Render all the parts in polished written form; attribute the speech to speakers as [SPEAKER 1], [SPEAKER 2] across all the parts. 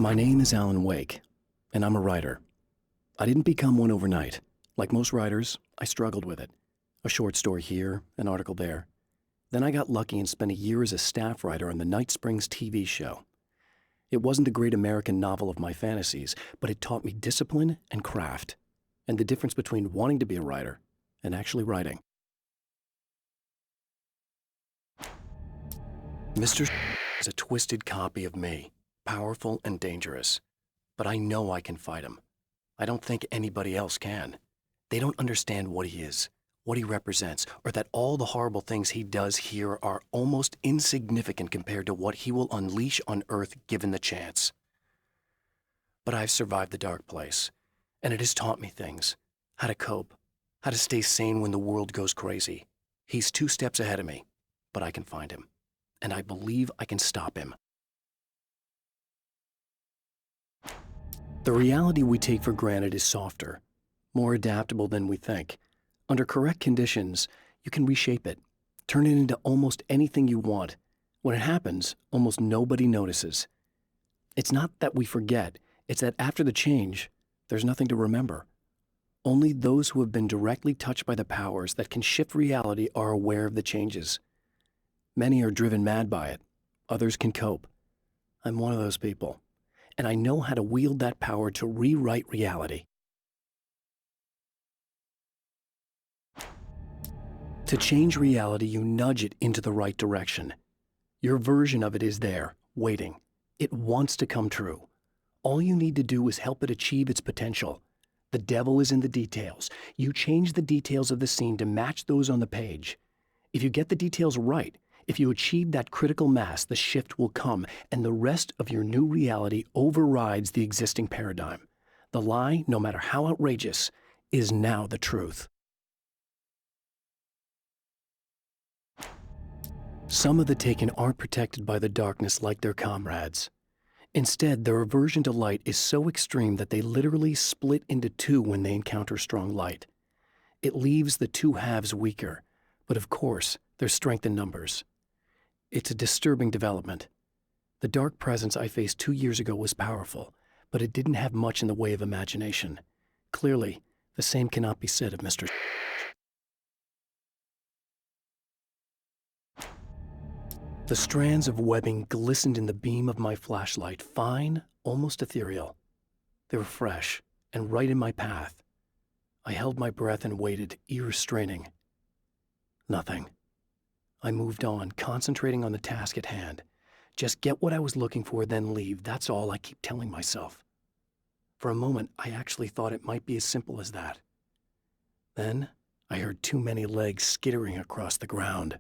[SPEAKER 1] My name is Alan Wake, and I'm a writer. I didn't become one overnight. Like most writers, I struggled with it. A short story here, an article there. Then I got lucky and spent a year as a staff writer on the Night Springs TV show. It wasn't the great American novel of my fantasies, but it taught me discipline and craft, and the difference between wanting to be a writer and actually writing. Mr. is a twisted copy of me, powerful and dangerous. But I know I can fight him. I don't think anybody else can. They don't understand what he is, what he represents, or that all the horrible things he does here are almost insignificant compared to what he will unleash on Earth given the chance. But I've survived the dark place, and it has taught me things. How to cope, how to stay sane when the world goes crazy. He's 2 steps ahead of me, but I can find him, and I believe I can stop him. The reality we take for granted is softer, more adaptable than we think. Under correct conditions, you can reshape it, turn it into almost anything you want. When it happens, almost nobody notices. It's not that we forget, it's that after the change, there's nothing to remember. Only those who have been directly touched by the powers that can shift reality are aware of the changes. Many are driven mad by it. Others can cope. I'm one of those people, and I know how to wield that power to rewrite reality. To change reality, you nudge it into the right direction. Your version of it is there, waiting. It wants to come true. All you need to do is help it achieve its potential. The devil is in the details. You change the details of the scene to match those on the page. If you get the details right, if you achieve that critical mass, the shift will come, and the rest of your new reality overrides the existing paradigm. The lie, no matter how outrageous, is now the truth. Some of the Taken aren't protected by the darkness like their comrades. Instead, their aversion to light is so extreme that they literally split into 2 when they encounter strong light. It leaves the 2 halves weaker, but of course, there's strength in numbers. It's a disturbing development. The dark presence I faced 2 years ago was powerful, but it didn't have much in the way of imagination. Clearly, the same cannot be said of Mr. The strands of webbing glistened in the beam of my flashlight, fine, almost ethereal. They were fresh and right in my path. I held my breath and waited, ears straining. Nothing. I moved on, concentrating on the task at hand. Just get what I was looking for, then leave. That's all I keep telling myself. For a moment, I actually thought it might be as simple as that. Then, I heard too many legs skittering across the ground.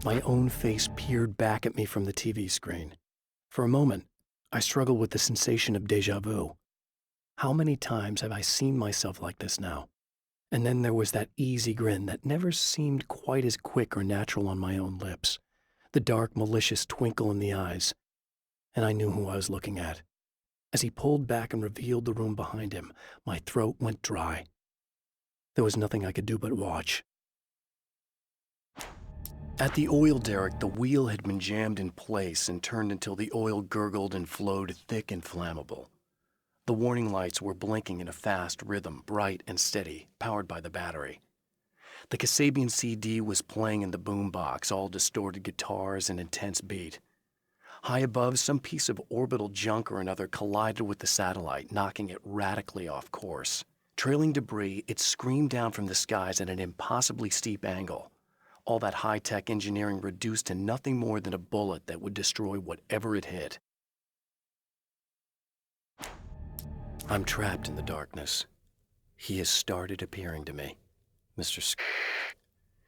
[SPEAKER 1] My own face peered back at me from the TV screen. For a moment, I struggled with the sensation of déjà vu. How many times have I seen myself like this now? And then there was that easy grin that never seemed quite as quick or natural on my own lips, the dark, malicious twinkle in the eyes. And I knew who I was looking at. As he pulled back and revealed the room behind him, my throat went dry. There was nothing I could do but watch. At the oil derrick, the wheel had been jammed in place and turned until the oil gurgled and flowed thick and flammable. The warning lights were blinking in a fast rhythm, bright and steady, powered by the battery. The Kasabian CD was playing in the boombox, all distorted guitars and intense beat. High above, some piece of orbital junk or another collided with the satellite, knocking it radically off course. Trailing debris, it screamed down from the skies at an impossibly steep angle. All that high-tech engineering reduced to nothing more than a bullet that would destroy whatever it hit. I'm trapped in the darkness. He has started appearing to me, Mr.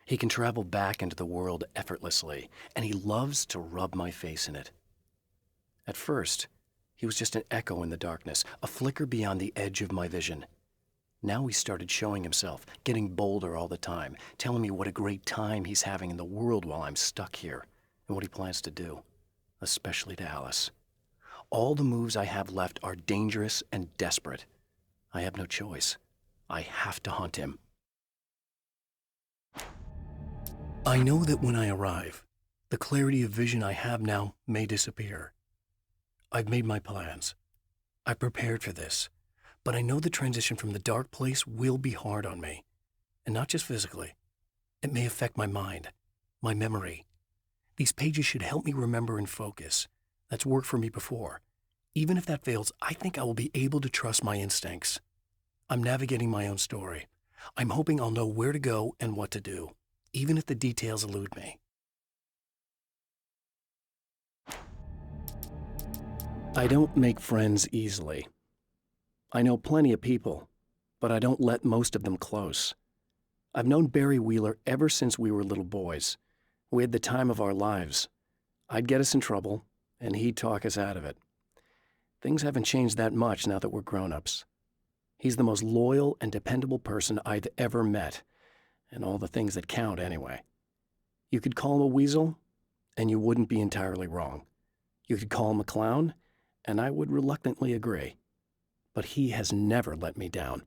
[SPEAKER 1] He can travel back into the world effortlessly, and he loves to rub my face in it. At first, he was just an echo in the darkness, a flicker beyond the edge of my vision. Now he started showing himself, getting bolder all the time, telling me what a great time he's having in the world while I'm stuck here, and what he plans to do, especially to Alice. All the moves I have left are dangerous and desperate. I have no choice. I have to hunt him. I know that when I arrive, The clarity of vision I have now may disappear. I've made my plans. I've prepared for this, but I know the transition from the dark place will be hard on me, and not just physically. It may affect my mind, my memory. These pages should help me remember and focus. That's worked for me before. Even if that fails, I think I will be able to trust my instincts. I'm navigating my own story. I'm hoping I'll know where to go and what to do, even if the details elude me. I don't make friends easily. I know plenty of people, but I don't let most of them close. I've known Barry Wheeler ever since we were little boys. We had the time of our lives. I'd get us in trouble, and he'd talk us out of it. Things haven't changed that much now that we're grown-ups. He's the most loyal and dependable person I've ever met, and all the things that count anyway. You could call him a weasel, and you wouldn't be entirely wrong. You could call him a clown, and I would reluctantly agree. But he has never let me down.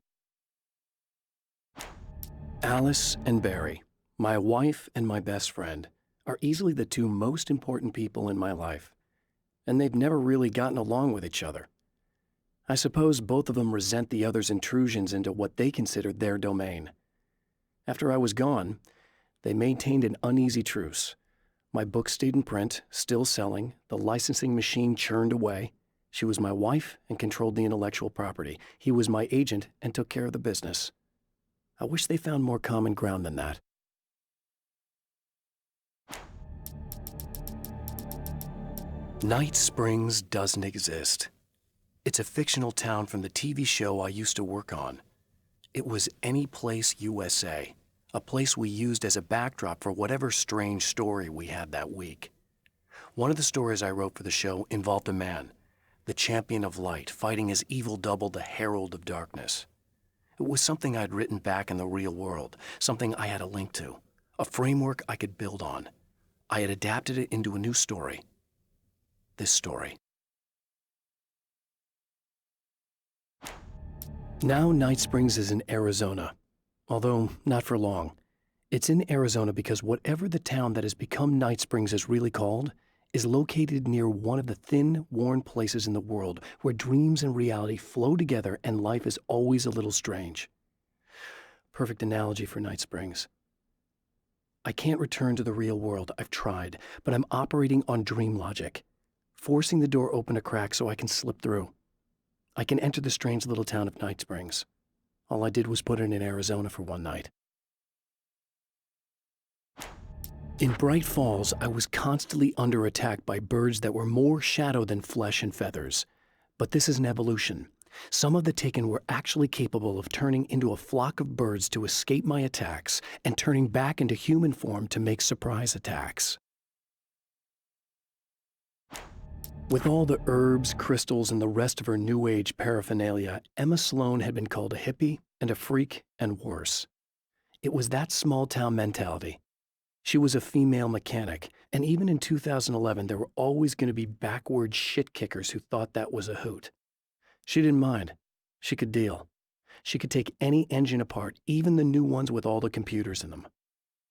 [SPEAKER 1] Alice and Barry, my wife and my best friend, are easily the two most important people in my life, and they've never really gotten along with each other. I suppose both of them resent the other's intrusions into what they considered their domain. After I was gone, they maintained an uneasy truce. My book stayed in print, still selling, the licensing machine churned away. She was my wife and controlled the intellectual property. He was my agent and took care of the business. I wish they found more common ground than that. Night Springs doesn't exist. It's a fictional town from the TV show I used to work on. It was Any Place USA, a place we used as a backdrop for whatever strange story we had that week. One of the stories I wrote for the show involved a man, the champion of light, fighting his evil double, the herald of darkness. It was something I'd written back in the real world, something I had a link to, a framework I could build on. I had adapted it into a new story. This story. Now Night Springs is in Arizona, although not for long. It's in Arizona because whatever the town that has become Night Springs is really called is located near one of the thin, worn places in the world where dreams and reality flow together and life is always a little strange. Perfect analogy for Night Springs. I can't return to the real world. I've tried, but I'm operating on dream logic, forcing the door open a crack so I can slip through. I can enter the strange little town of Night Springs. All I did was put it in Arizona for one night. In Bright Falls, I was constantly under attack by birds that were more shadow than flesh and feathers. But this is an evolution. Some of the taken were actually capable of turning into a flock of birds to escape my attacks and turning back into human form to make surprise attacks. With all the herbs, crystals, and the rest of her New Age paraphernalia, Emma Sloan had been called a hippie and a freak and worse. It was that small-town mentality. She was a female mechanic, and even in 2011, there were always going to be backward shit-kickers who thought that was a hoot. She didn't mind. She could deal. She could take any engine apart, even the new ones with all the computers in them.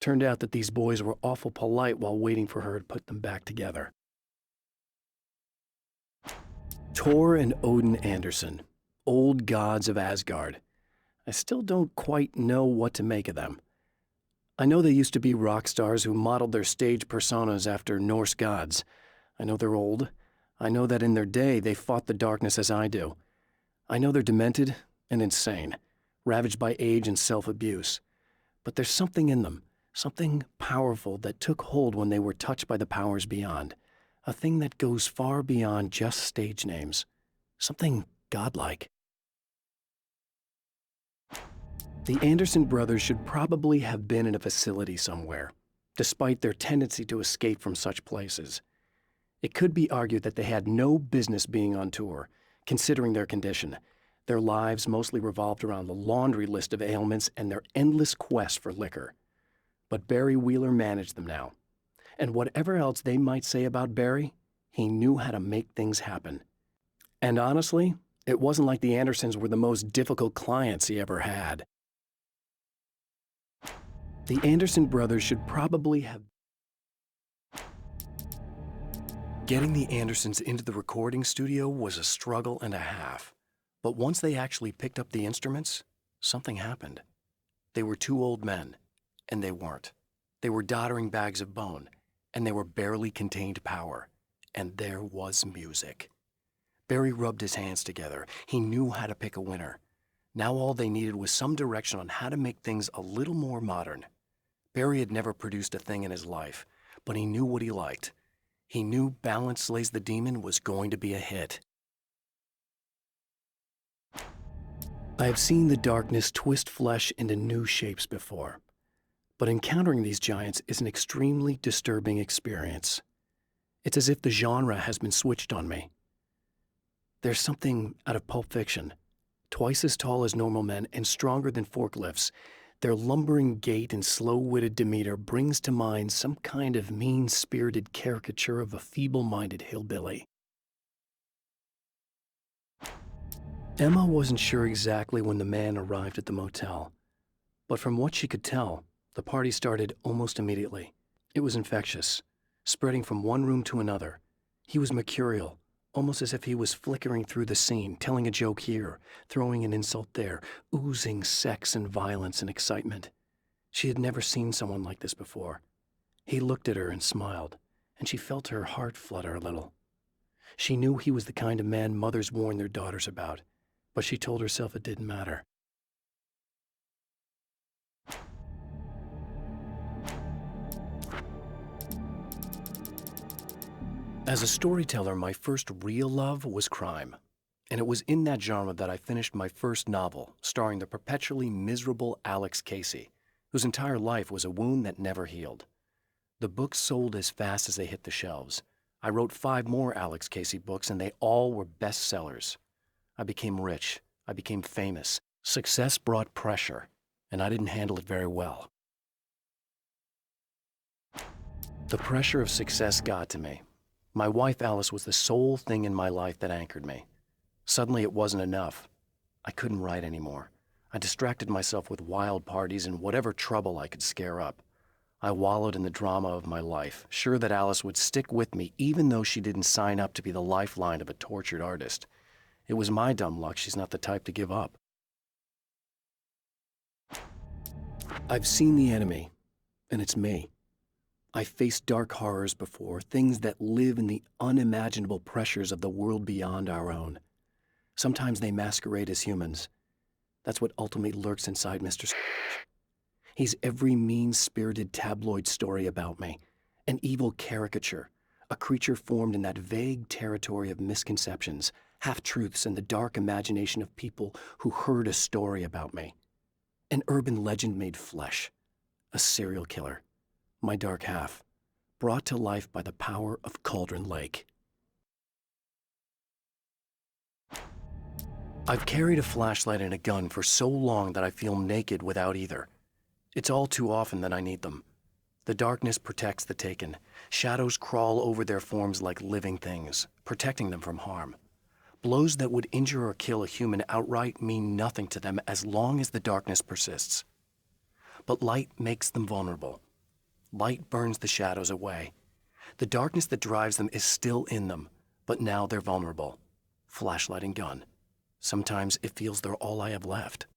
[SPEAKER 1] Turned out that these boys were awful polite while waiting for her to put them back together. Thor and Odin Anderson, old gods of Asgard. I still don't quite know what to make of them. I know they used to be rock stars who modeled their stage personas after Norse gods. I know they're old. I know that in their day they fought the darkness as I do. I know they're demented and insane, ravaged by age and self-abuse. But there's something in them, something powerful that took hold when they were touched by the powers beyond. A thing that goes far beyond just stage names. Something godlike. The Anderson brothers should probably have been in a facility somewhere, despite their tendency to escape from such places. It could be argued that they had no business being on tour, considering their condition. Their lives mostly revolved around the laundry list of ailments and their endless quest for liquor. But Barry Wheeler managed them now. And whatever else they might say about Barry, he knew how to make things happen. And honestly, it wasn't like the Andersons were the most difficult clients he ever had. The Anderson brothers should probably have Getting the Andersons into the recording studio was a struggle and a half. But once they actually picked up the instruments, something happened. They were two old men, and they weren't. They were doddering bags of bone, and they were barely contained power. And there was music. Barry rubbed his hands together. He knew how to pick a winner. Now all they needed was some direction on how to make things a little more modern. Barry had never produced a thing in his life, but he knew what he liked. He knew Balance Slays the Demon was going to be a hit. I have seen the darkness twist flesh into new shapes before, but encountering these giants is an extremely disturbing experience. It's as if the genre has been switched on me. There's something out of Pulp Fiction. Twice as tall as normal men and stronger than forklifts, their lumbering gait and slow-witted demeanor brings to mind some kind of mean-spirited caricature of a feeble-minded hillbilly. Emma wasn't sure exactly when the man arrived at the motel, but from what she could tell, the party started almost immediately. It was infectious, spreading from one room to another. He was mercurial, almost as if he was flickering through the scene, telling a joke here, throwing an insult there, oozing sex and violence and excitement. She had never seen someone like this before. He looked at her and smiled, and she felt her heart flutter a little. She knew he was the kind of man mothers warn their daughters about, but she told herself it didn't matter. As a storyteller, my first real love was crime. And it was in that genre that I finished my first novel, starring the perpetually miserable Alex Casey, whose entire life was a wound that never healed. The books sold as fast as they hit the shelves. I wrote 5 more Alex Casey books, and they all were bestsellers. I became rich. I became famous. Success brought pressure, and I didn't handle it very well. The pressure of success got to me. My wife Alice was the sole thing in my life that anchored me. Suddenly it wasn't enough. I couldn't write anymore. I distracted myself with wild parties and whatever trouble I could scare up. I wallowed in the drama of my life, sure that Alice would stick with me even though she didn't sign up to be the lifeline of a tortured artist. It was my dumb luck she's not the type to give up. I've seen the enemy, and it's me. I've faced dark horrors before, things that live in the unimaginable pressures of the world beyond our own. Sometimes they masquerade as humans. That's what ultimately lurks inside Mr. He's every mean-spirited tabloid story about me, an evil caricature, a creature formed in that vague territory of misconceptions, half-truths, and the dark imagination of people who heard a story about me. An urban legend made flesh, a serial killer. My dark half, brought to life by the power of Cauldron Lake. I've carried a flashlight and a gun for so long that I feel naked without either. It's all too often that I need them. The darkness protects the taken. Shadows crawl over their forms like living things, protecting them from harm. Blows that would injure or kill a human outright mean nothing to them as long as the darkness persists. But light makes them vulnerable. Light burns the shadows away. The darkness that drives them is still in them, but now they're vulnerable. Flashlight and gun. Sometimes it feels they're all I have left.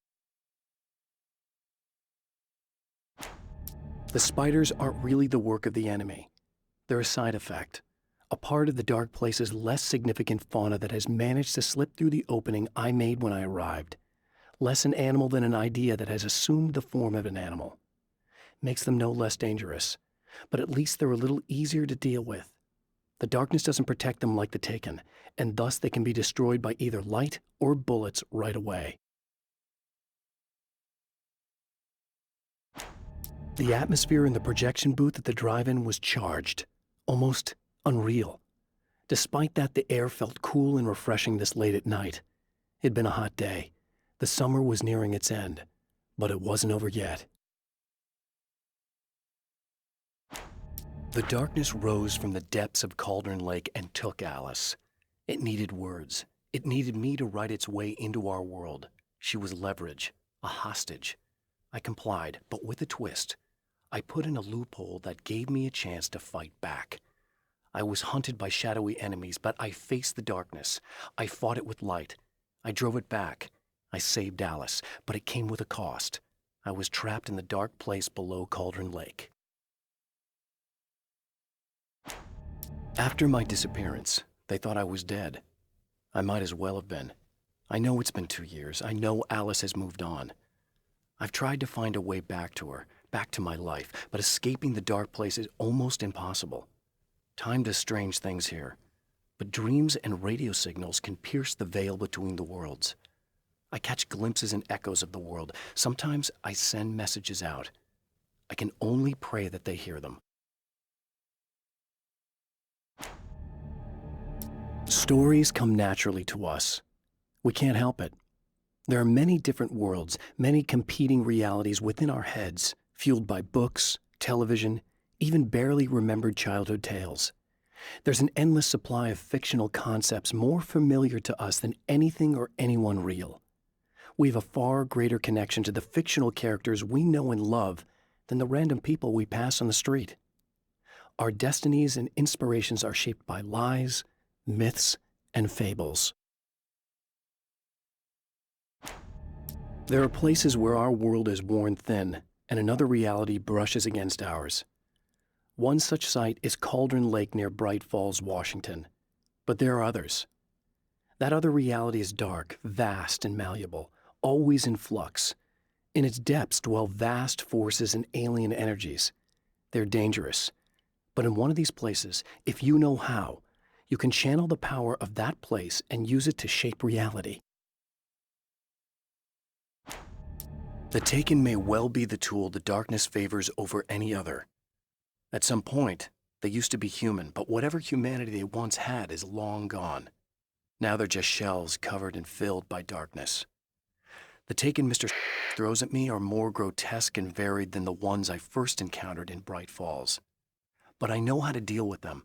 [SPEAKER 1] The spiders aren't really the work of the enemy. They're a side effect, a part of the dark place's less significant fauna that has managed to slip through the opening I made when I arrived. Less an animal than an idea that has assumed the form of an animal. Makes them no less dangerous, but at least they're a little easier to deal with. The darkness doesn't protect them like the Taken, and thus they can be destroyed by either light or bullets right away. The atmosphere in the projection booth at the drive-in was charged, almost unreal. Despite that, the air felt cool and refreshing this late at night. It'd been a hot day. The summer was nearing its end, but it wasn't over yet. The darkness rose from the depths of Cauldron Lake and took Alice. It needed words. It needed me to write its way into our world. She was leverage, a hostage. I complied, but with a twist. I put in a loophole that gave me a chance to fight back. I was hunted by shadowy enemies, but I faced the darkness. I fought it with light. I drove it back. I saved Alice, but it came with a cost. I was trapped in the dark place below Cauldron Lake. After my disappearance, they thought I was dead. I might as well have been. I know it's been 2 years. I know Alice has moved on. I've tried to find a way back to her, back to my life, but escaping the dark place is almost impossible. Time does strange things here, but dreams and radio signals can pierce the veil between the worlds. I catch glimpses and echoes of the world. Sometimes I send messages out. I can only pray that they hear them. Stories come naturally to us. We can't help it. There are many different worlds, many competing realities within our heads, fueled by books, television, even barely remembered childhood tales. There's an endless supply of fictional concepts more familiar to us than anything or anyone real. We have a far greater connection to the fictional characters we know and love than the random people we pass on the street. Our destinies and inspirations are shaped by lies, myths, and fables. There are places where our world is worn thin and another reality brushes against ours. One such site is Cauldron Lake near Bright Falls, Washington. But there are others. That other reality is dark, vast, and malleable, always in flux. In its depths dwell vast forces and alien energies. They're dangerous. But in one of these places, if you know how, you can channel the power of that place and use it to shape reality. The Taken may well be the tool the darkness favors over any other. At some point, they used to be human, but whatever humanity they once had is long gone. Now they're just shells covered and filled by darkness. The Taken Mr. throws at me are more grotesque and varied than the ones I first encountered in Bright Falls. But I know how to deal with them.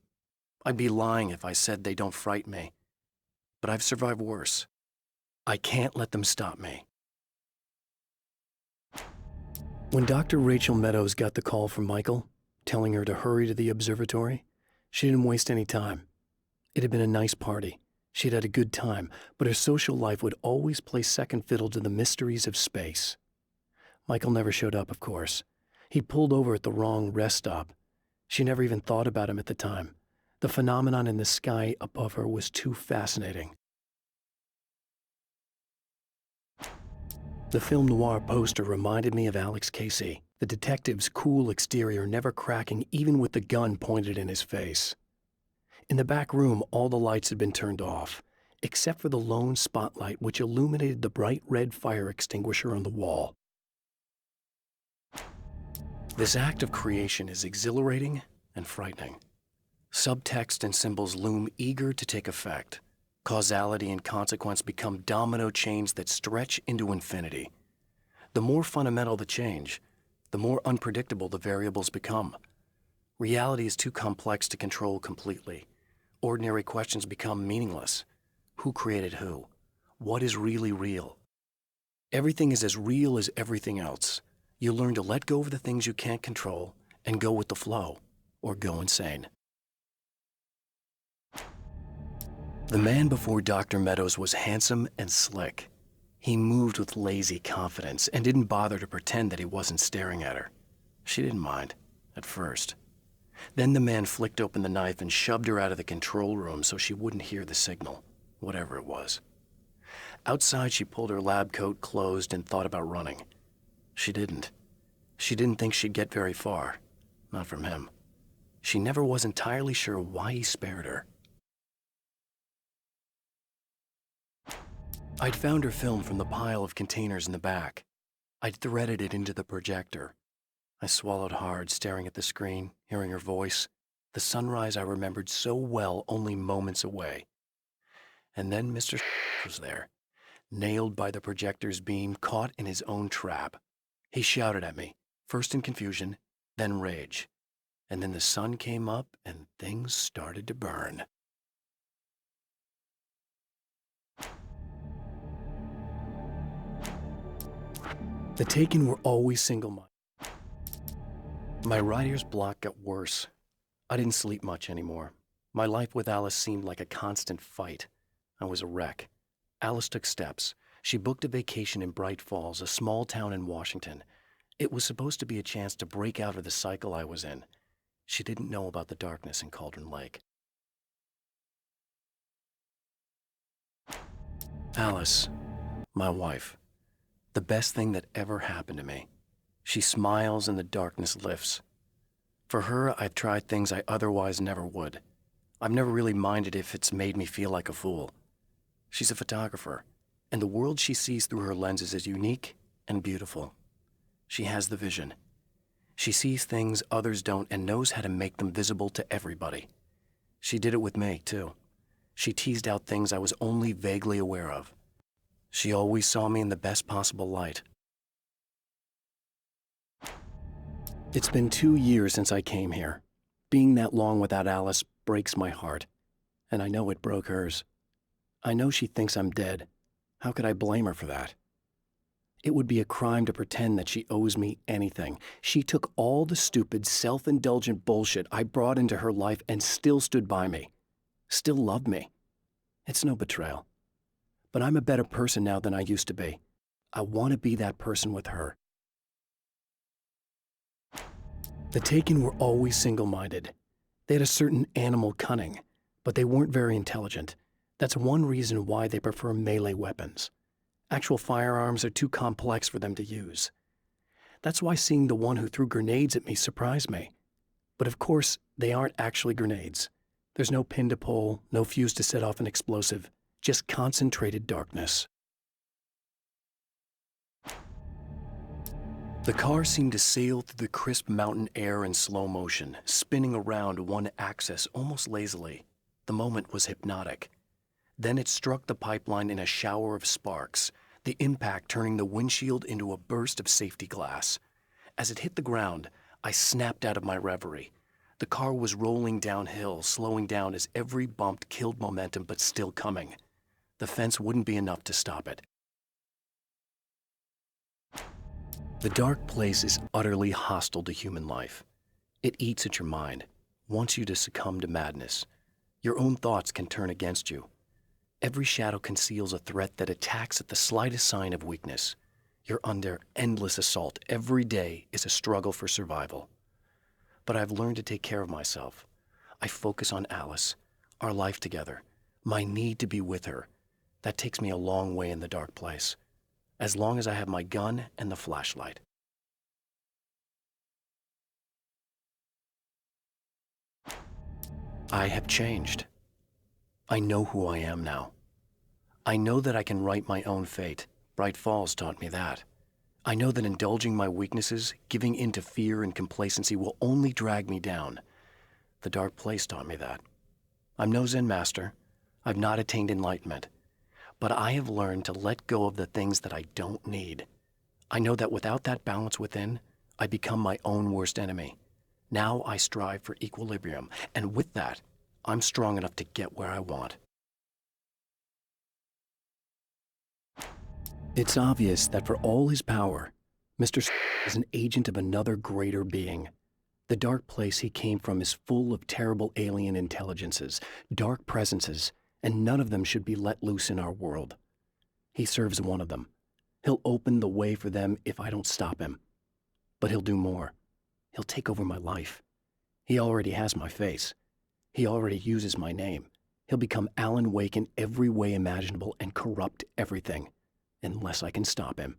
[SPEAKER 1] I'd be lying if I said they don't frighten me. But I've survived worse. I can't let them stop me. When Dr. Rachel Meadows got the call from Michael, telling her to hurry to the observatory, she didn't waste any time. It had been a nice party. She'd had a good time, but her social life would always play second fiddle to the mysteries of space. Michael never showed up, of course. He pulled over at the wrong rest stop. She never even thought about him at the time. The phenomenon in the sky above her was too fascinating. The film noir poster reminded me of Alex Casey, the detective's cool exterior never cracking even with the gun pointed in his face. In the back room, all the lights had been turned off, except for the lone spotlight which illuminated the bright red fire extinguisher on the wall. This act of creation is exhilarating and frightening. Subtext and symbols loom eager to take effect. Causality and consequence become domino chains that stretch into infinity. The more fundamental the change, the more unpredictable the variables become. Reality is too complex to control completely. Ordinary questions become meaningless. Who created who? What is really real? Everything is as real as everything else. You learn to let go of the things you can't control and go with the flow, or go insane. The man before Dr. Meadows was handsome and slick. He moved with lazy confidence and didn't bother to pretend that he wasn't staring at her. She didn't mind, at first. Then the man flicked open the knife and shoved her out of the control room so she wouldn't hear the signal, whatever it was. Outside, she pulled her lab coat closed and thought about running. She didn't. She didn't think she'd get very far. Not from him. She never was entirely sure why he spared her. I'd found her film from the pile of containers in the back. I'd threaded it into the projector. I swallowed hard, staring at the screen, hearing her voice, the sunrise I remembered so well only moments away. And then Mr. was there, nailed by the projector's beam, caught in his own trap. He shouted at me, first in confusion, then rage. And then the sun came up and things started to burn. The Taken were always single-minded. My writer's block got worse. I didn't sleep much anymore. My life with Alice seemed like a constant fight. I was a wreck. Alice took steps. She booked a vacation in Bright Falls, a small town in Washington. It was supposed to be a chance to break out of the cycle I was in. She didn't know about the darkness in Cauldron Lake. Alice, my wife, the best thing that ever happened to me. She smiles and the darkness lifts. For her, I've tried things I otherwise never would. I've never really minded if it's made me feel like a fool. She's a photographer, and the world she sees through her lenses is unique and beautiful. She has the vision. She sees things others don't and knows how to make them visible to everybody. She did it with me, too. She teased out things I was only vaguely aware of. She always saw me in the best possible light. It's been 2 years since I came here. Being that long without Alice breaks my heart, and I know it broke hers. I know she thinks I'm dead. How could I blame her for that? It would be a crime to pretend that she owes me anything. She took all the stupid, self-indulgent bullshit I brought into her life and still stood by me. Still loved me. It's no betrayal. But I'm a better person now than I used to be. I want to be that person with her. The Taken were always single-minded. They had a certain animal cunning, but they weren't very intelligent. That's one reason why they prefer melee weapons. Actual firearms are too complex for them to use. That's why seeing the one who threw grenades at me surprised me. But of course, they aren't actually grenades. There's no pin to pull, no fuse to set off an explosive, just concentrated darkness. The car seemed to sail through the crisp mountain air in slow motion, spinning around one axis almost lazily. The moment was hypnotic. Then it struck the pipeline in a shower of sparks, the impact turning the windshield into a burst of safety glass. As it hit the ground, I snapped out of my reverie. The car was rolling downhill, slowing down as every bump killed momentum but still coming. The fence wouldn't be enough to stop it. The dark place is utterly hostile to human life. It eats at your mind, wants you to succumb to madness. Your own thoughts can turn against you. Every shadow conceals a threat that attacks at the slightest sign of weakness. You're under endless assault. Every day is a struggle for survival. But I've learned to take care of myself. I focus on Alice, our life together, my need to be with her. That takes me a long way in the dark place, as long as I have my gun and the flashlight. I have changed. I know who I am now. I know that I can write my own fate. Bright Falls taught me that. I know that indulging my weaknesses, giving in to fear and complacency will only drag me down. The dark place taught me that. I'm no Zen master. I've not attained enlightenment. But I have learned to let go of the things that I don't need. I know that without that balance within, I become my own worst enemy. Now I strive for equilibrium, and with that, I'm strong enough to get where I want. It's obvious that for all his power, Mr. is an agent of another greater being. The dark place he came from is full of terrible alien intelligences, dark presences, and none of them should be let loose in our world. He serves one of them. He'll open the way for them if I don't stop him. But he'll do more. He'll take over my life. He already has my face. He already uses my name. He'll become Alan Wake in every way imaginable and corrupt everything, unless I can stop him.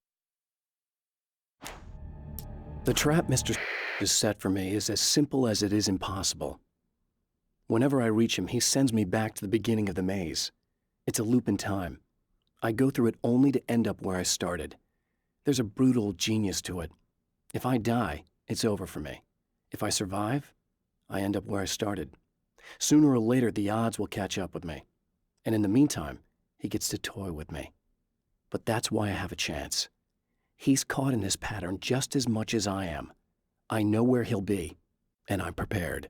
[SPEAKER 1] The trap Mr. has set for me is as simple as it is impossible. Whenever I reach him, he sends me back to the beginning of the maze. It's a loop in time. I go through it only to end up where I started. There's a brutal genius to it. If I die, it's over for me. If I survive, I end up where I started. Sooner or later, the odds will catch up with me. And in the meantime, he gets to toy with me. But that's why I have a chance. He's caught in this pattern just as much as I am. I know where he'll be, and I'm prepared.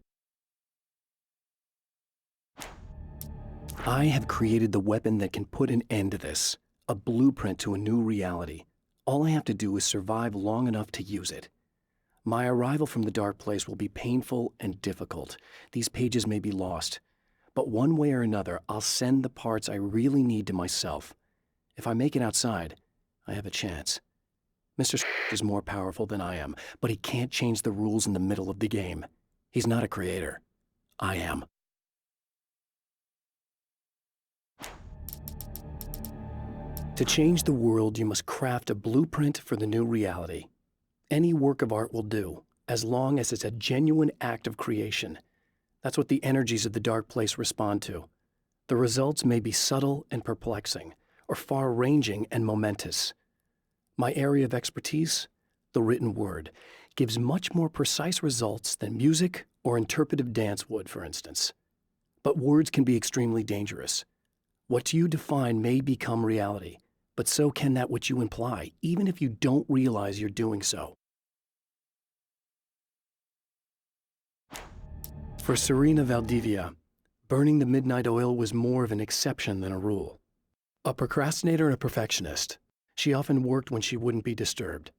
[SPEAKER 1] I have created the weapon that can put an end to this, a blueprint to a new reality. All I have to do is survive long enough to use it. My arrival from the dark place will be painful and difficult. These pages may be lost, But one way or another, I'll send the parts I really need to myself. If I make it outside, I have a chance. Mr. is more powerful than I am, but he can't change the rules in the middle of the game. He's not a creator. I am. To change the world, you must craft a blueprint for the new reality. Any work of art will do, as long as it's a genuine act of creation. That's what the energies of the dark place respond to. The results may be subtle and perplexing, or far-ranging and momentous. My area of expertise, the written word, gives much more precise results than music or interpretive dance would, for instance. But words can be extremely dangerous. What you define may become reality, but so can that which you imply, even if you don't realize you're doing so. For Serena Valdivia, burning the midnight oil was more of an exception than a rule. A procrastinator and a perfectionist, she often worked when she wouldn't be disturbed.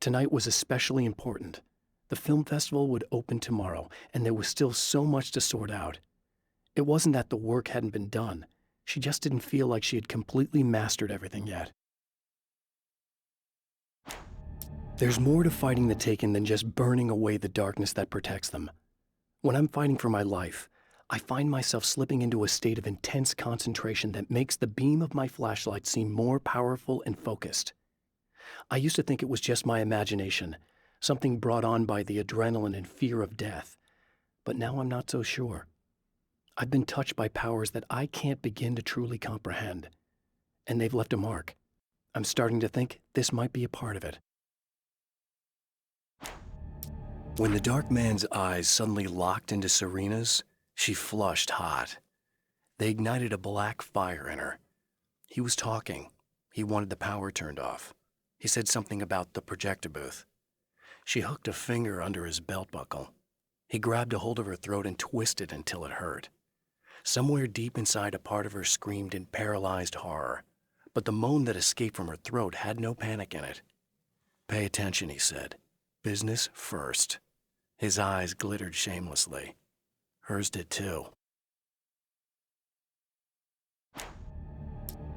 [SPEAKER 1] Tonight was especially important. The film festival would open tomorrow, and there was still so much to sort out. It wasn't that the work hadn't been done. She just didn't feel like she had completely mastered everything yet. There's more to fighting the Taken than just burning away the darkness that protects them. When I'm fighting for my life, I find myself slipping into a state of intense concentration that makes the beam of my flashlight seem more powerful and focused. I used to think it was just my imagination, something brought on by the adrenaline and fear of death, but now I'm not so sure. I've been touched by powers that I can't begin to truly comprehend, and they've left a mark. I'm starting to think this might be a part of it. When the dark man's eyes suddenly locked into Serena's, she flushed hot. They ignited a black fire in her. He was talking. He wanted the power turned off. He said something about the projector booth. She hooked a finger under his belt buckle. He grabbed a hold of her throat and twisted until it hurt. Somewhere deep inside, a part of her screamed in paralyzed horror, but the moan that escaped from her throat had no panic in it. "Pay attention," he said. "Business first." His eyes glittered shamelessly. Hers did too.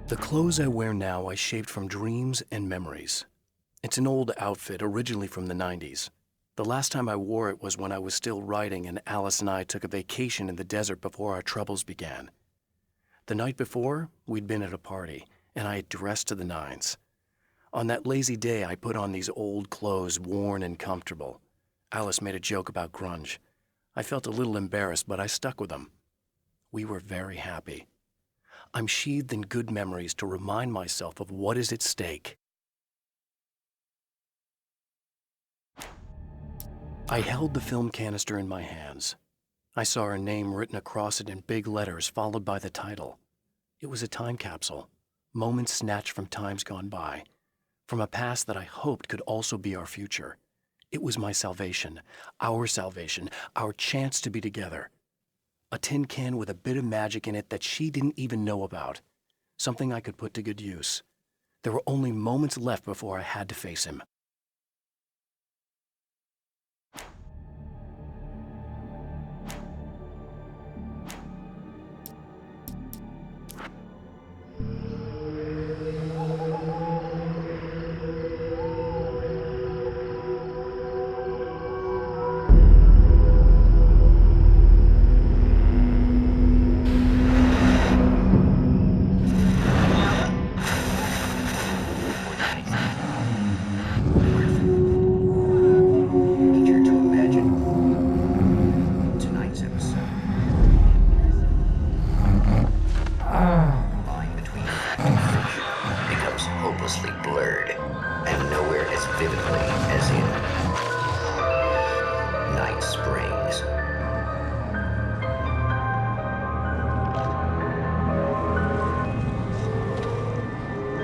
[SPEAKER 1] The clothes I wear now I shaped from dreams and memories. It's an old outfit, originally from the 90s. The last time I wore it was when I was still writing and Alice and I took a vacation in the desert before our troubles began. The night before, we'd been at a party, and I had dressed to the nines. On that lazy day, I put on these old clothes, worn and comfortable. Alice made a joke about grunge. I felt a little embarrassed, but I stuck with them. We were very happy. I'm sheathed in good memories to remind myself of what is at stake. I held the film canister in my hands. I saw her name written across it in big letters, followed by the title. It was a time capsule, moments snatched from times gone by, from a past that I hoped could also be our future. It was my salvation, our chance to be together. A tin can with a bit of magic in it that she didn't even know about, something I could put to good use. There were only moments left before I had to face him.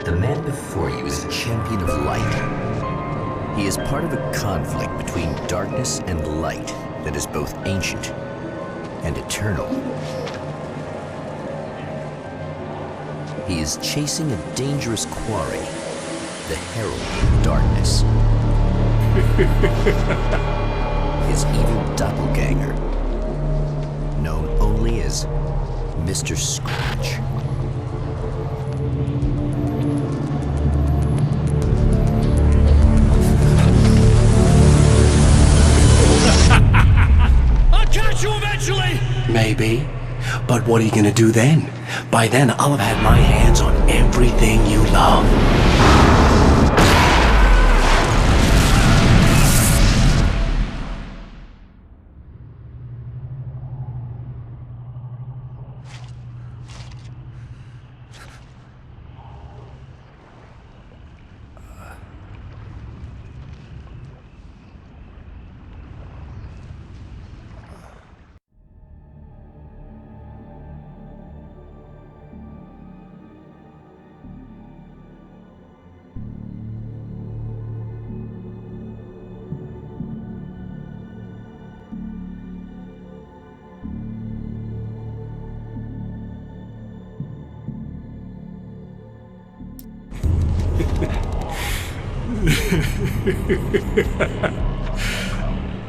[SPEAKER 2] The man before you is a champion of light. He is part of a conflict between darkness and light that is both ancient and eternal. He is chasing a dangerous quarry, the Herald of Darkness. His evil doppelganger, known only as Mr. Scratch.
[SPEAKER 1] I'll catch you eventually! Maybe. But what are you gonna do then? By then, I'll have had my hands on everything you love.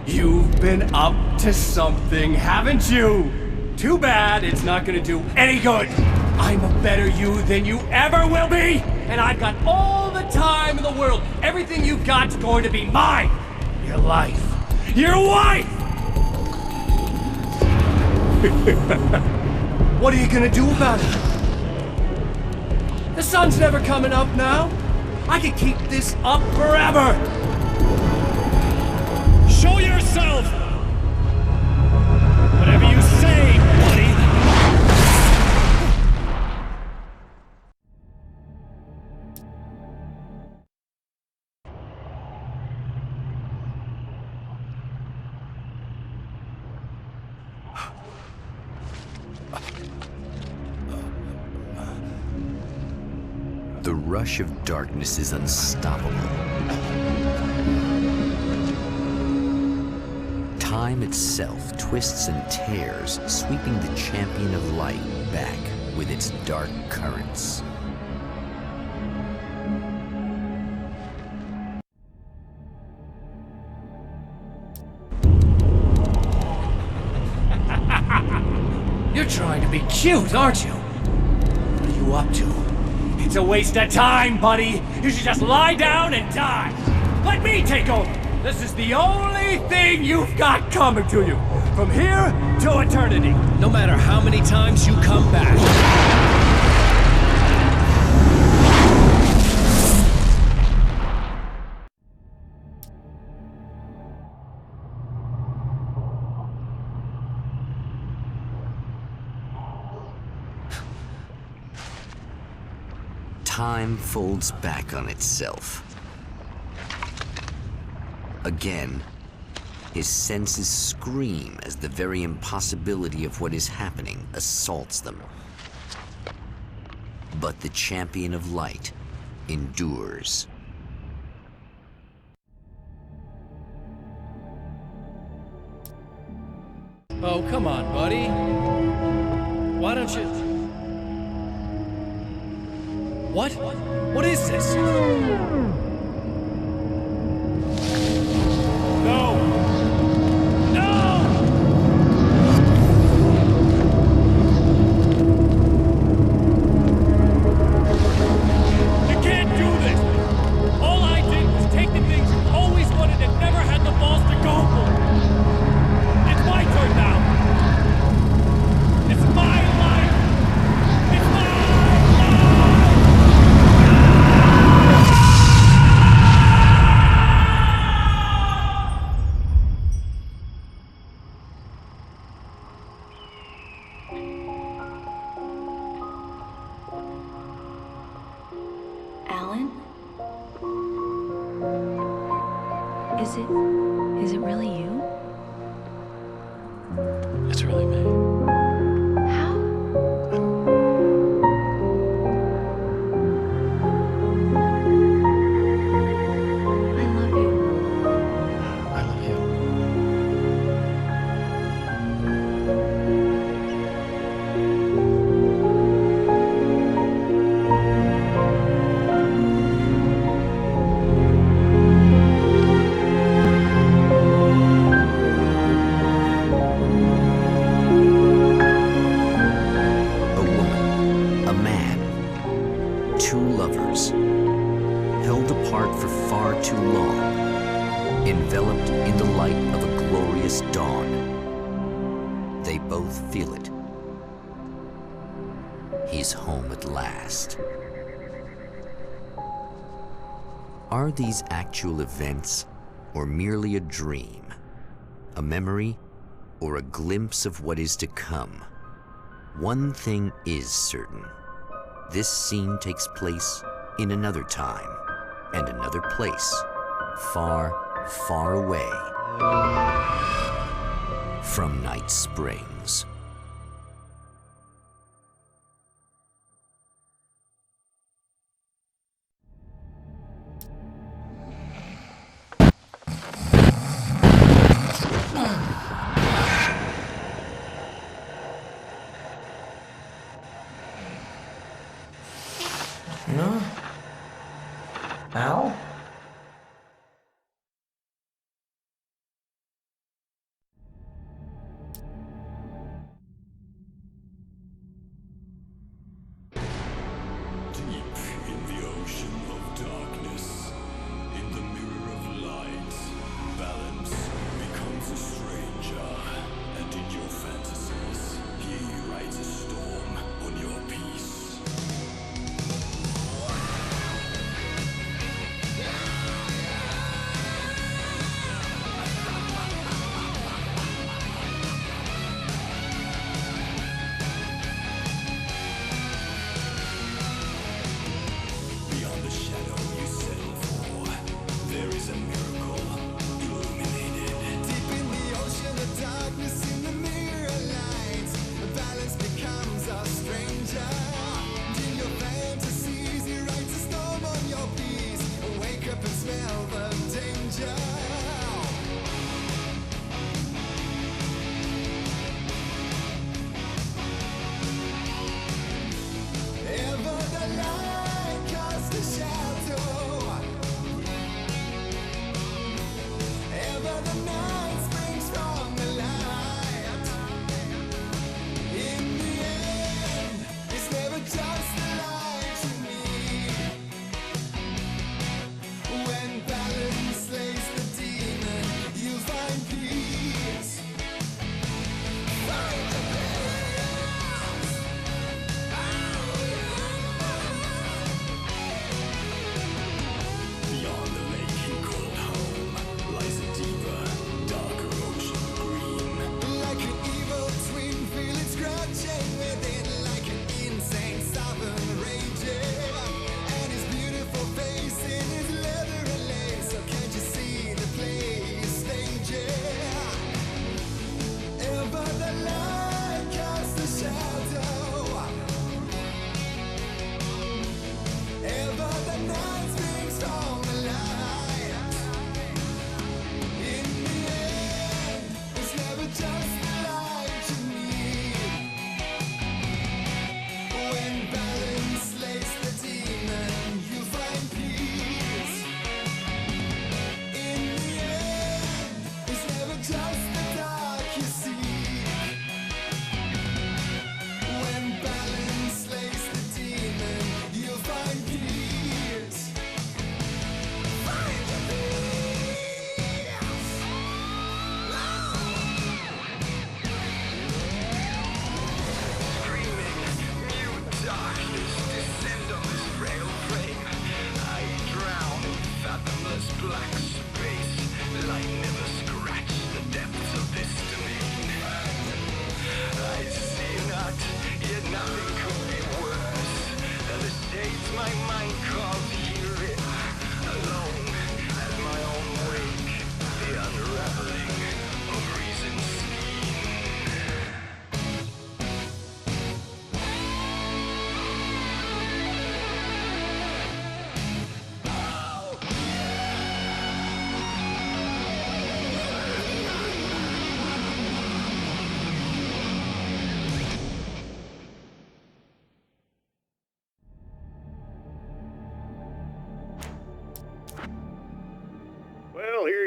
[SPEAKER 1] You've been up to something, haven't you? Too bad it's not gonna do any good. I'm a better you than you ever will be, and I've got all the time in the world. Everything you've got's going to be mine. Your life. Your wife! What are you gonna do about it? The sun's never coming up now. I can keep this up forever! Show yourself! Whatever you say, buddy!
[SPEAKER 2] The rush of darkness is unstoppable. Time itself twists and tears, sweeping the champion of light back with its dark currents.
[SPEAKER 1] You're trying to be cute, aren't you? What are you up to? It's a waste of time, buddy. You should just lie down and die. Let me take over. This is the only thing you've got coming to you. From here to eternity. No matter how many times you come back.
[SPEAKER 2] Time folds back on itself. Again, his senses scream as the very impossibility of what is happening assaults them. But the champion of light endures.
[SPEAKER 1] Oh, come on, buddy. Why don't you... What? What is this? No! No! You can't do this! All I did was take the things you always wanted and never had the balls to go for. It's my turn now. It's my life. It's my life.
[SPEAKER 3] Alan? Is it really you?
[SPEAKER 1] It's really me.
[SPEAKER 3] How? I love you.
[SPEAKER 1] I love you.
[SPEAKER 2] lovers, held apart for far too long, enveloped in the light of a glorious dawn. They both feel it. He's home at last. Are these actual events, or merely a dream? A memory, or a glimpse of what is to come? One thing is certain. This scene takes place in another time and another place, far, far away from Night Springs.
[SPEAKER 4] No? Al?
[SPEAKER 5] Deep in the ocean of darkness, in the mirror of light, balance becomes a stranger, and in your fantasies, he rides a storm on your peace.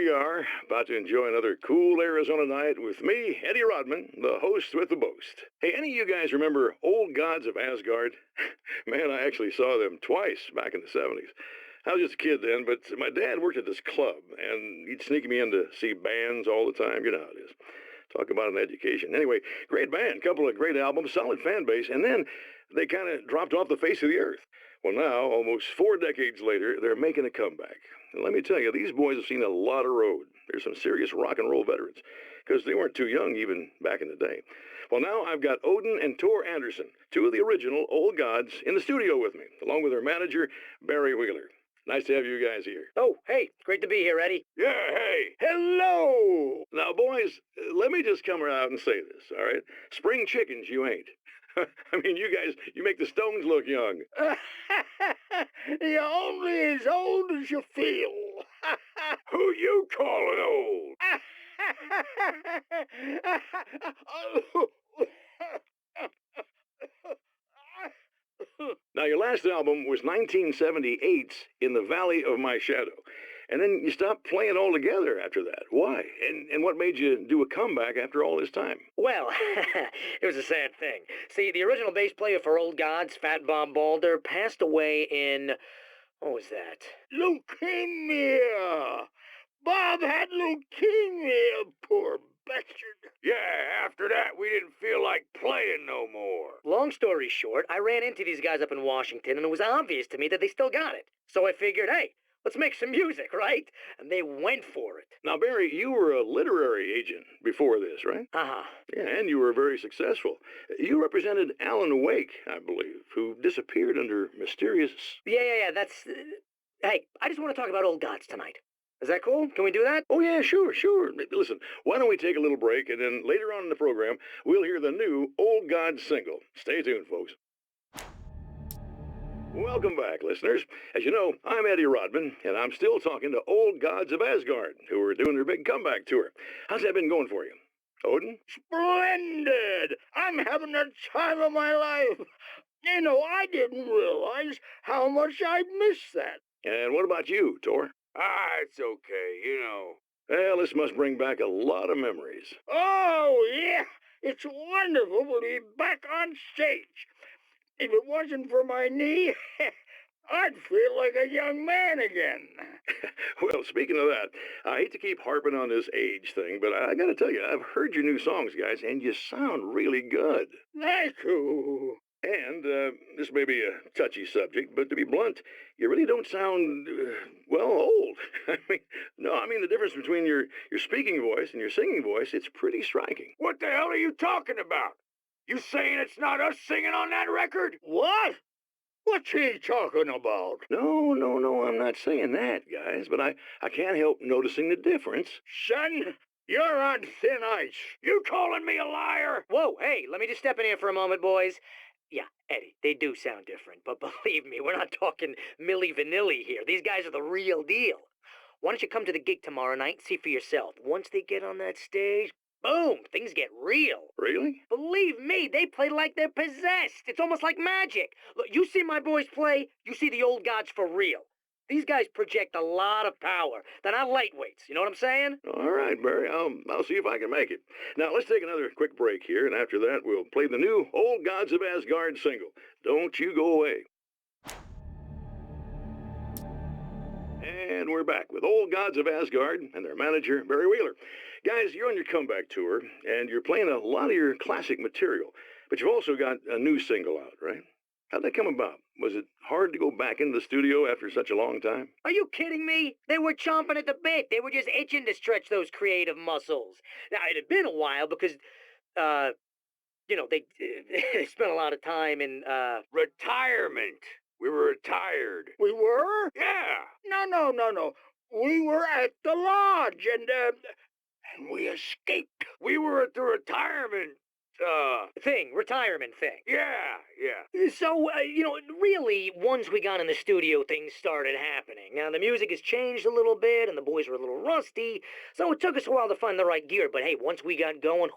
[SPEAKER 4] we are, about to enjoy another cool Arizona night with me, Eddie Rodman, the host with the boast. Hey, any of you guys remember Old Gods of Asgard? Man, I actually saw them twice back in the 70s. I was just a kid then, but my dad worked at this club, and he'd sneak me in to see bands all the time. You know how it is. Talk about an education. Anyway, great band, couple of great albums, solid fan base, and then they kind of dropped off the face of the earth. Well, now, almost 4 decades later, they're making a comeback. And let me tell you, these boys have seen a lot of road. There's some serious rock and roll veterans, because they weren't too young even back in the day. Well, now I've got Odin and Tor Anderson, two of the original Old Gods, in the studio with me, along with their manager, Barry Wheeler. Nice to have you guys here.
[SPEAKER 6] Oh, hey, great to be here, Eddie.
[SPEAKER 4] Yeah, hey, hello! Now, boys, let me just come out and say this, all right? Spring chickens, you ain't. I mean, you guys, you make the Stones look young.
[SPEAKER 7] You're only as old as you feel.
[SPEAKER 4] Who you calling old? Now, your last album was 1978's In the Valley of My Shadow. And then you stopped playing altogether after that. Why? And what made you do a comeback after all this time?
[SPEAKER 6] Well, it was a sad thing. See, the original bass player for Old Gods, Fat Bob Balder, passed away in... what was that?
[SPEAKER 7] Leukemia! Bob had leukemia, poor bastard.
[SPEAKER 4] Yeah, after that, we didn't feel like playing no more.
[SPEAKER 6] Long story short, I ran into these guys up in Washington, and it was obvious to me that they still got it. So I figured, hey, let's make some music, right? And they went for it.
[SPEAKER 4] Now, Barry, you were a literary agent before this, right?
[SPEAKER 6] Uh-huh.
[SPEAKER 4] Yeah, and you were very successful. You represented Alan Wake, I believe, who disappeared under mysterious...
[SPEAKER 6] Yeah, that's... hey, I just want to talk about Old Gods tonight. Is that cool? Can we do that?
[SPEAKER 4] Oh, yeah, sure. Listen, why don't we take a little break, and then later on in the program, we'll hear the new Old Gods single. Stay tuned, folks. Welcome back, listeners. As you know, I'm Eddie Rodman, and I'm still talking to Old Gods of Asgard, who are doing their big comeback tour. How's that been going for you? Odin?
[SPEAKER 7] Splendid! I'm having the time of my life. You know, I didn't realize how much I'd missed that.
[SPEAKER 4] And what about you, Tor?
[SPEAKER 8] It's okay, you know.
[SPEAKER 4] Well, this must bring back a lot of memories.
[SPEAKER 7] Oh, yeah. It's wonderful to be back on stage. If it wasn't for my knee, I'd feel like a young man again.
[SPEAKER 4] Well, speaking of that, I hate to keep harping on this age thing, but I gotta tell you, I've heard your new songs, guys, and you sound really good.
[SPEAKER 7] Thank you.
[SPEAKER 4] And this may be a touchy subject, but to be blunt, you really don't sound, old. I mean, the difference between your speaking voice and your singing voice, it's pretty striking.
[SPEAKER 8] What the hell are you talking about? You saying it's not us singing on that record?
[SPEAKER 7] What? What's he talking about?
[SPEAKER 4] No, I'm not saying that, guys, but I can't help noticing the difference.
[SPEAKER 7] Son, you're on thin ice.
[SPEAKER 8] You calling me a liar?
[SPEAKER 6] Whoa, hey, let me just step in here for a moment, boys. Yeah, Eddie, they do sound different, but believe me, we're not talking Milli Vanilli here. These guys are the real deal. Why don't you come to the gig tomorrow night and see for yourself? Once they get on that stage, boom, things get real.
[SPEAKER 4] Really?
[SPEAKER 6] Believe me, they play like they're possessed. It's almost like magic. Look, you see my boys play, you see the Old Gods for real. These guys project a lot of power. They're not lightweights, you know what I'm saying?
[SPEAKER 4] All right, Barry, I'll see if I can make it. Now, let's take another quick break here, and after that, we'll play the new Old Gods of Asgard single. Don't you go away. And we're back with Old Gods of Asgard and their manager, Barry Wheeler. Guys, you're on your comeback tour, and you're playing a lot of your classic material, but you've also got a new single out, right? How'd that come about? Was it hard to go back into the studio after such a long time?
[SPEAKER 6] Are you kidding me? They were chomping at the bit. They were just itching to stretch those creative muscles. Now, it had been a while because, they spent a lot of time in,
[SPEAKER 8] Retirement. We were retired.
[SPEAKER 7] We were?
[SPEAKER 8] Yeah.
[SPEAKER 7] No. We were at the lodge, and we escaped.
[SPEAKER 8] We were at the retirement,
[SPEAKER 6] retirement thing.
[SPEAKER 8] yeah.
[SPEAKER 6] So, really, once we got in the studio, things started happening. Now, the music has changed a little bit, and the boys were a little rusty, so it took us a while to find the right gear. But hey, once we got going,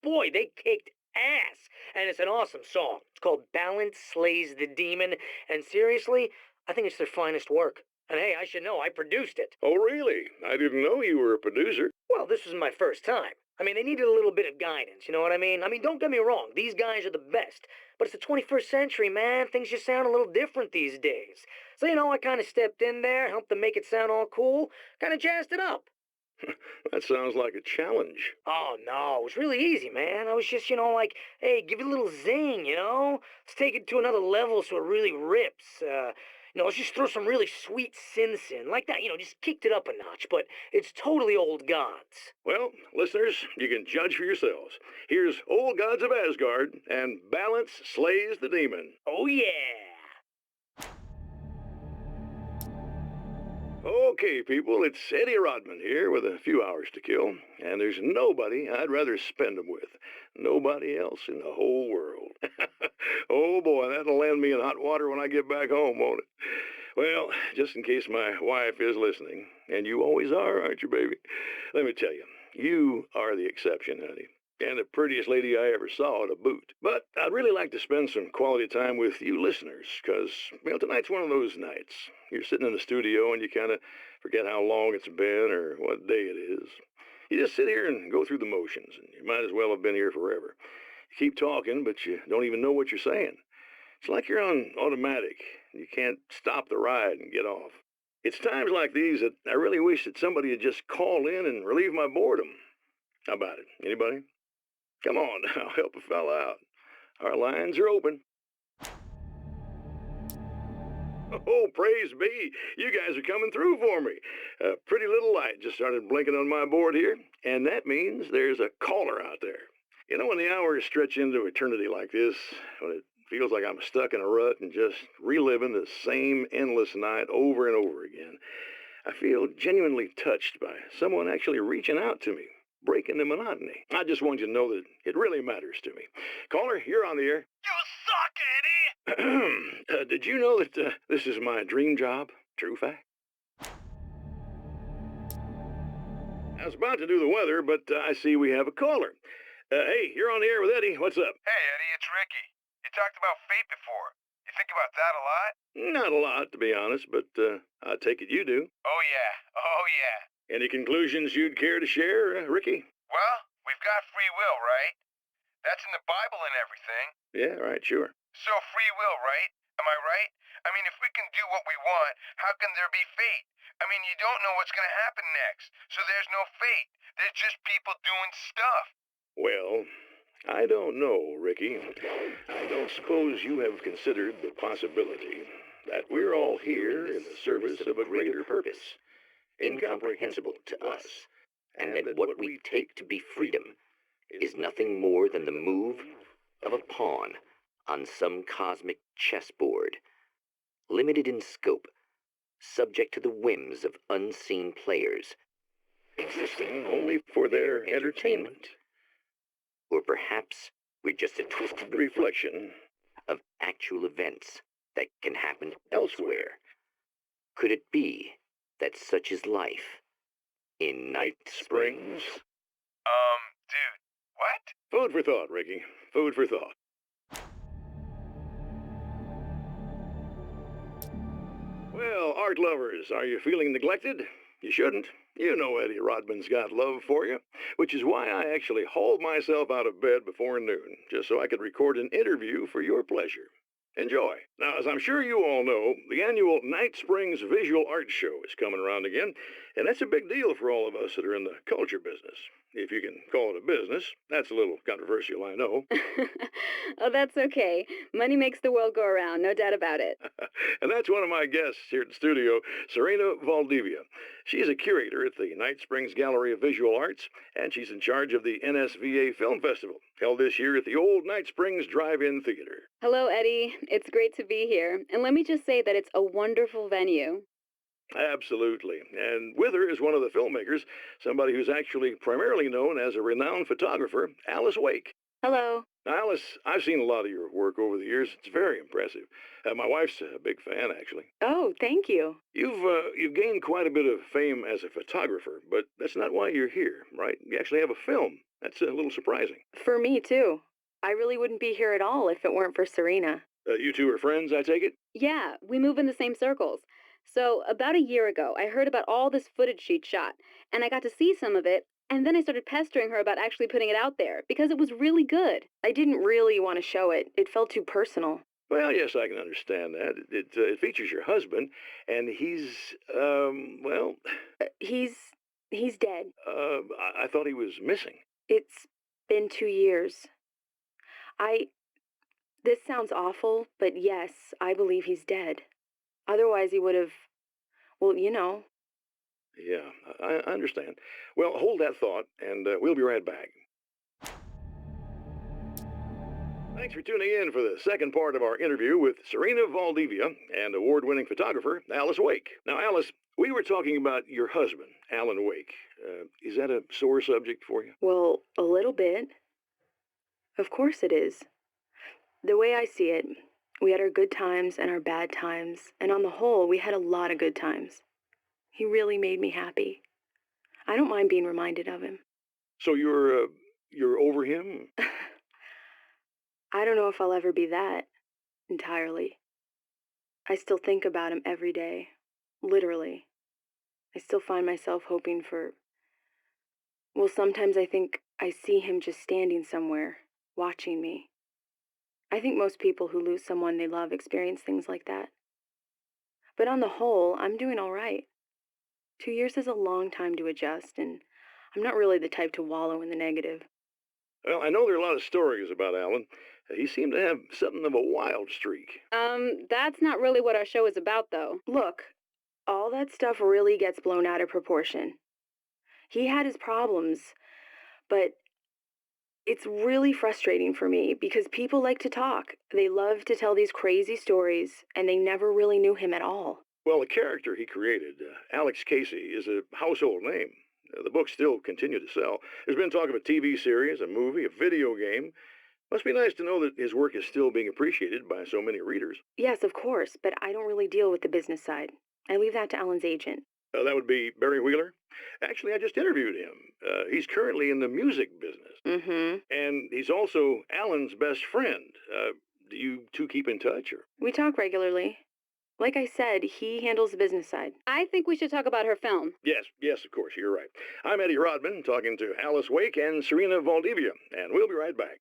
[SPEAKER 6] boy, they kicked ass. And it's an awesome song. It's called Balance Slays the Demon, and seriously, I think it's their finest work. And hey, I should know, I produced it.
[SPEAKER 4] Oh, really? I didn't know you were a producer.
[SPEAKER 6] Well, this was my first time. I mean, they needed a little bit of guidance, you know what I mean? I mean, don't get me wrong, these guys are the best. But it's the 21st century, man. Things just sound a little different these days. So, you know, I kind of stepped in there, helped them make it sound all cool, kind of jazzed it up.
[SPEAKER 4] That sounds like a challenge.
[SPEAKER 6] Oh, no, it was really easy, man. I was just, you know, like, hey, give it a little zing, you know? Let's take it to another level so it really rips. You know, let's just throw some really sweet synths in. Like that, you know, just kicked it up a notch, but it's totally old gods.
[SPEAKER 4] Well, listeners, you can judge for yourselves. Here's Old Gods of Asgard, and Balance Slays the Demon.
[SPEAKER 6] Oh, yeah.
[SPEAKER 4] Okay, people, it's Eddie Rodman here with a few hours to kill, and there's nobody I'd rather spend them with. Nobody else in the whole world. Oh boy, that'll land me in hot water when I get back home, won't it? Well, just in case my wife is listening, and you always are, aren't you, baby? Let me tell you, you are the exception, honey. And the prettiest lady I ever saw to boot. But I'd really like to spend some quality time with you listeners, because, well, tonight's one of those nights. You're sitting in the studio and you kind of forget how long it's been or what day it is. You just sit here and go through the motions, and you might as well have been here forever. You keep talking, but you don't even know what you're saying. It's like you're on automatic. You can't stop the ride and get off. It's times like these that I really wish that somebody would just call in and relieve my boredom. How about it? Anybody? Come on now, help a fella out. Our lines are open. Oh, praise be. You guys are coming through for me. A pretty little light just started blinking on my board here, and that means there's a caller out there. You know, when the hours stretch into eternity like this, when it feels like I'm stuck in a rut and just reliving the same endless night over and over again, I feel genuinely touched by someone actually reaching out to me, breaking the monotony. I just want you to know that it really matters to me. Caller, you're on the air.
[SPEAKER 8] You suck, Eddie!
[SPEAKER 4] Did you know that this is my dream job? True fact. I was about to do the weather, but I see we have a caller. Hey, you're on the air with Eddie. What's up?
[SPEAKER 8] Hey, Eddie, it's Ricky. You talked about fate before. You think about that a lot?
[SPEAKER 4] Not a lot, to be honest, but I take it you do.
[SPEAKER 8] Oh, yeah. Oh, yeah.
[SPEAKER 4] Any conclusions you'd care to share, Ricky?
[SPEAKER 8] Well, we've got free will, right? That's in the Bible and everything.
[SPEAKER 4] Yeah, right, sure.
[SPEAKER 8] So free will, right? Am I right? I mean, if we can do what we want, how can there be fate? I mean, you don't know what's going to happen next, so there's no fate. There's just people doing stuff.
[SPEAKER 4] Well, I don't know, Ricky. I don't suppose you have considered the possibility that we're all here in the service of a greater purpose, incomprehensible to us,
[SPEAKER 2] and that what we take to be freedom is nothing more than the move of a pawn on some cosmic chessboard, limited in scope, subject to the whims of unseen players,
[SPEAKER 4] existing only for their entertainment.
[SPEAKER 2] Or perhaps we're just a twisted
[SPEAKER 4] reflection
[SPEAKER 2] of actual events that can happen
[SPEAKER 4] elsewhere.
[SPEAKER 2] Could it be that such is life in Night Springs?
[SPEAKER 8] Dude, what?
[SPEAKER 4] Food for thought, Ricky. Food for thought. Well, art lovers, are you feeling neglected? You shouldn't. You know Eddie Rodman's got love for you, which is why I actually hauled myself out of bed before noon, just so I could record an interview for your pleasure. Enjoy. Now, as I'm sure you all know, the annual Night Springs Visual Art Show is coming around again, and that's a big deal for all of us that are in the culture business. If you can call it a business. That's a little controversial, I know.
[SPEAKER 9] Oh, that's okay. Money makes the world go around, no doubt about it.
[SPEAKER 4] And that's one of my guests here at the studio, Serena Valdivia. She's a curator at the Night Springs Gallery of Visual Arts, and she's in charge of the NSVA Film Festival, held this year at the old Night Springs Drive-In Theater.
[SPEAKER 9] Hello, Eddie. It's great to be here. And let me just say that it's a wonderful venue.
[SPEAKER 4] Absolutely. And with her is one of the filmmakers, somebody who's actually primarily known as a renowned photographer, Alice Wake.
[SPEAKER 9] Hello.
[SPEAKER 4] Now, Alice, I've seen a lot of your work over the years. It's very impressive. My wife's a big fan, actually.
[SPEAKER 9] Oh, thank you.
[SPEAKER 4] You've gained quite a bit of fame as a photographer, but that's not why you're here, right? You actually have a film. That's a little surprising.
[SPEAKER 9] For me, too. I really wouldn't be here at all if it weren't for Serena.
[SPEAKER 4] You two are friends, I take it?
[SPEAKER 9] Yeah, we move in the same circles. So, about a year ago, I heard about all this footage she'd shot, and I got to see some of it, and then I started pestering her about actually putting it out there because it was really good.
[SPEAKER 3] I didn't really want to show it. It felt too personal.
[SPEAKER 4] Well, yes, I can understand that. It features your husband, and he's, well,
[SPEAKER 3] He's dead.
[SPEAKER 4] I thought he was missing.
[SPEAKER 3] It's been 2 years. I. This sounds awful, but yes, I believe he's dead. Otherwise, he would have. Well, you know.
[SPEAKER 4] Yeah, I understand. Well, hold that thought, and we'll be right back. Thanks for tuning in for the second part of our interview with Serena Valdivia and award-winning photographer Alice Wake. Now, Alice, we were talking about your husband, Alan Wake. Is that a sore subject for you?
[SPEAKER 3] Well, a little bit. Of course it is. The way I see it, we had our good times and our bad times, and on the whole, we had a lot of good times. He really made me happy. I don't mind being reminded of him.
[SPEAKER 4] So you're over him?
[SPEAKER 3] I don't know if I'll ever be that entirely. I still think about him every day. Literally. I still find myself hoping for. Well, sometimes I think I see him just standing somewhere, watching me. I think most people who lose someone they love experience things like that. But on the whole, I'm doing all right. 2 years is a long time to adjust, and I'm not really the type to wallow in the negative.
[SPEAKER 4] Well, I know there are a lot of stories about Alan. He seemed to have something of a wild streak.
[SPEAKER 9] That's not really what our show is about, though.
[SPEAKER 3] Look, all that stuff really gets blown out of proportion. He had his problems, but it's really frustrating for me because people like to talk. They love to tell these crazy stories, and they never really knew him at all.
[SPEAKER 4] Well, the character he created, Alex Casey, is a household name. The books still continue to sell. There's been talk of a TV series, a movie, a video game. Must be nice to know that his work is still being appreciated by so many readers.
[SPEAKER 3] Yes, of course, but I don't really deal with the business side. I leave that to Alan's agent.
[SPEAKER 4] That would be Barry Wheeler. Actually, I just interviewed him. He's currently in the music business.
[SPEAKER 3] Mm-hmm.
[SPEAKER 4] And he's also Alan's best friend. Do you two keep in touch, or?
[SPEAKER 3] We talk regularly. Like I said, he handles the business side.
[SPEAKER 9] I think we should talk about her film.
[SPEAKER 4] Yes, of course, you're right. I'm Eddie Rodman, talking to Alice Wake and Serena Valdivia, and we'll be right back.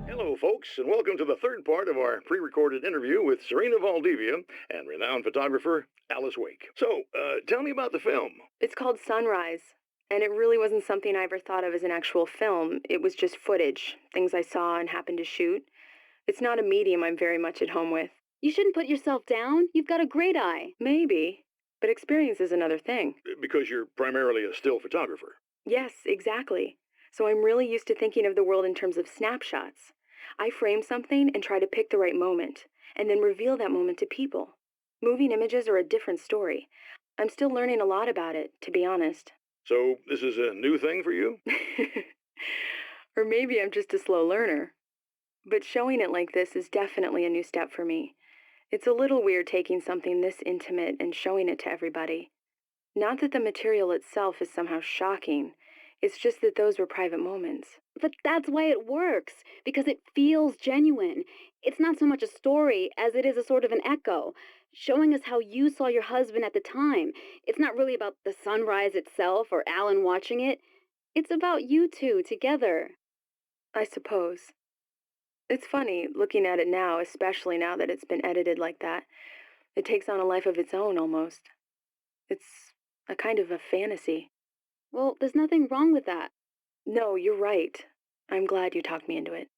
[SPEAKER 4] Hello, folks, and welcome to the third part of our pre-recorded interview with Serena Valdivia and renowned photographer Alice Wake. So, tell me about the film.
[SPEAKER 3] It's called Sunrise, and it really wasn't something I ever thought of as an actual film. It was just footage, things I saw and happened to shoot. It's not a medium I'm very much at home with.
[SPEAKER 9] You shouldn't put yourself down. You've got a great eye.
[SPEAKER 3] Maybe, but experience is another thing.
[SPEAKER 4] Because you're primarily a still photographer.
[SPEAKER 3] Yes, exactly. So I'm really used to thinking of the world in terms of snapshots. I frame something and try to pick the right moment, and then reveal that moment to people. Moving images are a different story. I'm still learning a lot about it, to be honest.
[SPEAKER 4] So this is a new thing for you?
[SPEAKER 3] Or maybe I'm just a slow learner. But showing it like this is definitely a new step for me. It's a little weird taking something this intimate and showing it to everybody. Not that the material itself is somehow shocking. It's just that those were private moments.
[SPEAKER 9] But that's why it works, because it feels genuine. It's not so much a story as it is a sort of an echo, showing us how you saw your husband at the time. It's not really about the sunrise itself or Alan watching it. It's about you two together.
[SPEAKER 3] I suppose. It's funny, looking at it now, especially now that it's been edited like that. It takes on a life of its own, almost. It's a kind of a fantasy.
[SPEAKER 9] Well, there's nothing wrong with that.
[SPEAKER 3] No, you're right. I'm glad you talked me into it.